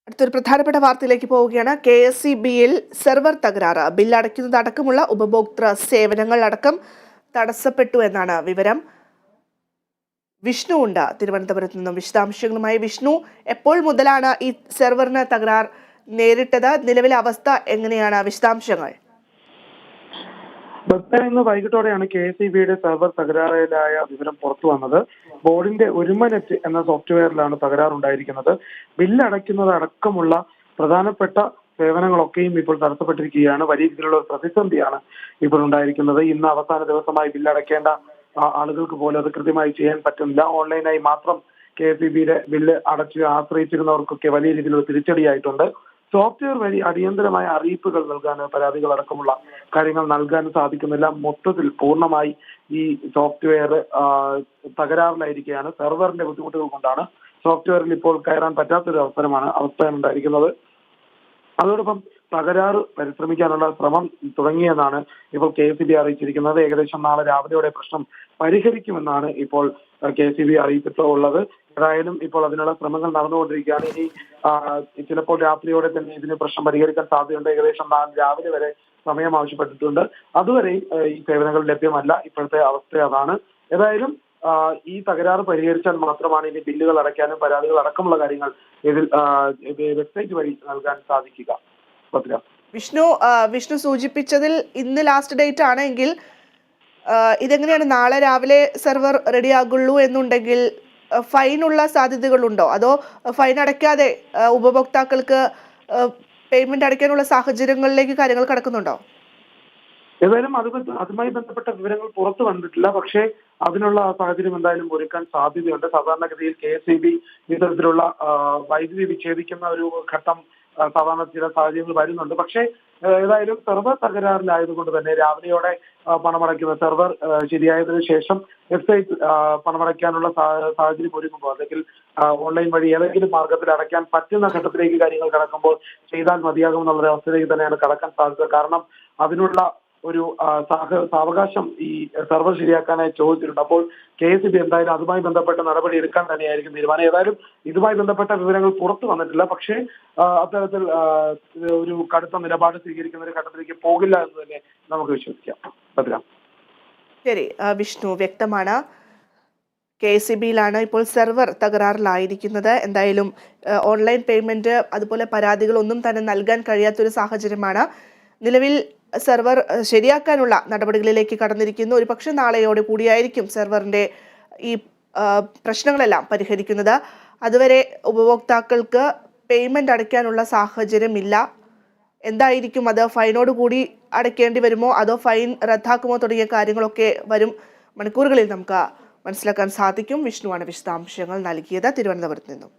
അടുത്തൊരു പ്രധാനപ്പെട്ട വാർത്തയിലേക്ക് പോവുകയാണ്. KSEBയിൽ സെർവർ തകരാറ്, ബില്ല് അടയ്ക്കുന്നതടക്കമുള്ള ഉപഭോക്തൃ സേവനങ്ങൾ അടക്കം തടസ്സപ്പെട്ടു എന്നാണ് വിവരം. വിഷ്ണു ഉണ്ട് തിരുവനന്തപുരത്ത് നിന്നും വിശദാംശങ്ങളുമായി. വിഷ്ണു, എപ്പോൾ മുതലാണ് ഈ സെർവറിന് തകരാർ നേരിട്ടത്? നിലവിലെ അവസ്ഥ എങ്ങനെയാണ്? വിശദാംശങ്ങൾ. ഇന്ന് വൈകിട്ടോടെയാണ് KSEBയുടെ സെർവർ തകരാറിലായ വിവരം പുറത്തു വന്നത്. ബോർഡിന്റെ ഒരുമനെറ്റ് എന്ന സോഫ്റ്റ്വെയറിലാണ് തകരാറുണ്ടായിരിക്കുന്നത്. ബില്ല് അടയ്ക്കുന്നത് അടക്കമുള്ള പ്രധാനപ്പെട്ട സേവനങ്ങളൊക്കെയും ഇപ്പോൾ തടസ്സപ്പെട്ടിരിക്കുകയാണ്. വലിയ രീതിയിലുള്ള ഒരു പ്രതിസന്ധിയാണ് ഇപ്പോൾ ഉണ്ടായിരിക്കുന്നത്. ഇന്ന് അവസാന ദിവസമായി ബില്ല് അടയ്ക്കേണ്ട ആളുകൾക്ക് പോലും അത് കൃത്യമായി ചെയ്യാൻ പറ്റുന്നില്ല. ഓൺലൈനായി മാത്രം KSEBയുടെ ബില്ല് അടച്ച് ആശ്രയിച്ചിരുന്നവർക്കൊക്കെ വലിയ രീതിയിലുള്ള തിരിച്ചടിയായിട്ടുണ്ട്. സോഫ്റ്റ്വെയർ വഴി അടിയന്തരമായ അറിയിപ്പുകൾ നൽകാൻ, പരാതികൾ അടക്കമുള്ള കാര്യങ്ങൾ നൽകാൻ സാധിക്കുന്നില്ല. മൊത്തത്തിൽ പൂർണ്ണമായി ഈ സോഫ്റ്റ്വെയർ തകരാറിലായിരിക്കുകയാണ്. സെർവറിന്റെ ബുദ്ധിമുട്ടുകൾ കൊണ്ടാണ് സോഫ്റ്റ്വെയറിൽ ഇപ്പോൾ കയറാൻ പറ്റാത്തൊരു അവസ്ഥയാണ് ഉണ്ടായിരിക്കുന്നത്. അതോടൊപ്പം തകരാറ് പരിശ്രമിക്കാനുള്ള ശ്രമം തുടങ്ങിയെന്നാണ് ഇപ്പോൾ KSEB അറിയിച്ചിരിക്കുന്നത്. ഏകദേശം നാളെ രാവിലെയോടെ പ്രശ്നം പരിഹരിക്കുമെന്നാണ് ഇപ്പോൾ KSEB അറിയിച്ചിട്ടുള്ളത്. ഏതായാലും ഇപ്പോൾ അതിനുള്ള ശ്രമങ്ങൾ നടന്നുകൊണ്ടിരിക്കുകയാണ്. ഇനി ചിലപ്പോൾ രാത്രിയോടെ തന്നെ ഇതിന് പ്രശ്നം പരിഹരിക്കാൻ സാധ്യതയുണ്ട്. ഏകദേശം നാളെ രാവിലെ വരെ സമയം ആവശ്യപ്പെട്ടിട്ടുണ്ട്. അതുവരെ ഈ സേവനങ്ങൾ ലഭ്യമല്ല. ഇപ്പോഴത്തെ അവസ്ഥ അതാണ്. ഏതായാലും ഈ തകരാറ് പരിഹരിച്ചാൽ മാത്രമാണ് ഇനി ബില്ലുകൾ അടയ്ക്കാനും പരാതികൾ അടക്കമുള്ള കാര്യങ്ങൾ ഇതിൽ വെബ്സൈറ്റ് വഴി നൽകാൻ സാധിക്കുക. വിഷ്ണു സൂചിപ്പിച്ചതിൽ ഇന്ന് ലാസ്റ്റ് ഡേറ്റ് ആണെങ്കിൽ ഇതെങ്ങനെയാണ്? നാളെ രാവിലെ സെർവർ റെഡിയാകുള്ളൂ എന്നുണ്ടെങ്കിൽ ഫൈനുള്ള സാധ്യതകളുണ്ടോ? അതോ ഫൈൻ അടയ്ക്കാതെ ഉപഭോക്താക്കൾക്ക് പേയ്മെന്റ് അടയ്ക്കാനുള്ള സാഹചര്യങ്ങളിലേക്ക് കാര്യങ്ങൾ കടക്കുന്നുണ്ടോ? ഏതായാലും അതുമായി ബന്ധപ്പെട്ട വിവരങ്ങൾ പുറത്തു വന്നിട്ടില്ല. പക്ഷേ അതിനുള്ള സാഹചര്യം എന്തായാലും ഒരുക്കാൻ സാധ്യതയുണ്ട്. സാധാരണഗതിയിൽ KSEB ഇത്തരത്തിലുള്ള വൈദ്യുതി വിച്ഛേദിക്കുന്ന ഒരു ഘട്ടം സാധാരണ ചില സാഹചര്യങ്ങൾ വരുന്നുണ്ട്. പക്ഷേ ഏതായാലും സെർവർ തകരാറിലായതുകൊണ്ട് തന്നെ രാവിലെയോടെ പണമടയ്ക്കുന്ന സെർവർ ശരിയായതിനു ശേഷം വെബ്സൈറ്റ് പണമടയ്ക്കാനുള്ള സാഹചര്യം ഒരുങ്ങുമ്പോൾ, അല്ലെങ്കിൽ ഓൺലൈൻ വഴി ഏതെങ്കിലും മാർഗത്തിൽ അടയ്ക്കാൻ പറ്റുന്ന ഘട്ടത്തിലേക്ക് കാര്യങ്ങൾ കടക്കുമ്പോൾ ചെയ്താൽ മതിയാകുമെന്നുള്ള അവസ്ഥയിലേക്ക് തന്നെയാണ് കടക്കാൻ സാധ്യത. കാരണം അതിനുള്ള ഒരു സാവകാശം ഈ സെർവർ ശരിയാക്കാനായി ചോദിച്ചിട്ടുണ്ട്. അപ്പോൾ KSEB എന്തായാലും അതുമായി ബന്ധപ്പെട്ട നടപടി എടുക്കാൻ തന്നെയായിരിക്കും തീരുമാനം. ഏതായാലും ഇതുമായി ബന്ധപ്പെട്ട വിവരങ്ങൾ പുറത്തു വന്നിട്ടില്ല. പക്ഷേ അത്തരത്തിൽ ഒരു കടുത്ത നിലപാട് സ്വീകരിക്കുന്ന ഒരു ഘട്ടത്തിലേക്ക് പോകില്ല എന്ന് തന്നെ നമുക്ക് വിശ്വസിക്കാം. ശരി വിഷ്ണു, വ്യക്തമാണ്. KSEBയിലാണ് ഇപ്പോൾ സെർവർ തകരാറിലായിരിക്കുന്നത്. എന്തായാലും ഓൺലൈൻ പേയ്മെന്റ് അതുപോലെ പരാതികളൊന്നും തന്നെ നൽകാൻ കഴിയാത്തൊരു സാഹചര്യമാണ് നിലവിൽ. സെർവർ ശരിയാക്കാനുള്ള നടപടികളിലേക്ക് കടന്നിരിക്കുന്നു. ഒരുപക്ഷെ നാളെയോടെ കൂടിയായിരിക്കും സെർവറിന്റെ ഈ പ്രശ്നങ്ങളെല്ലാം പരിഹരിക്കുന്നത്. അതുവരെ ഉപഭോക്താക്കൾക്ക് പേയ്മെന്റ് അടയ്ക്കാനുള്ള സാഹചര്യമില്ല. എന്തായിരിക്കും അത്? ഫൈനോട് കൂടി അടയ്ക്കേണ്ടി വരുമോ, അതോ ഫൈൻ റദ്ദാക്കുമോ തുടങ്ങിയ കാര്യങ്ങളൊക്കെ വരും മണിക്കൂറുകളിൽ നമുക്ക് മനസ്സിലാക്കാൻ സാധിക്കും. വിഷ്ണുവാണ് വിശദാംശങ്ങൾ നൽകിയത് തിരുവനന്തപുരത്ത് നിന്നും.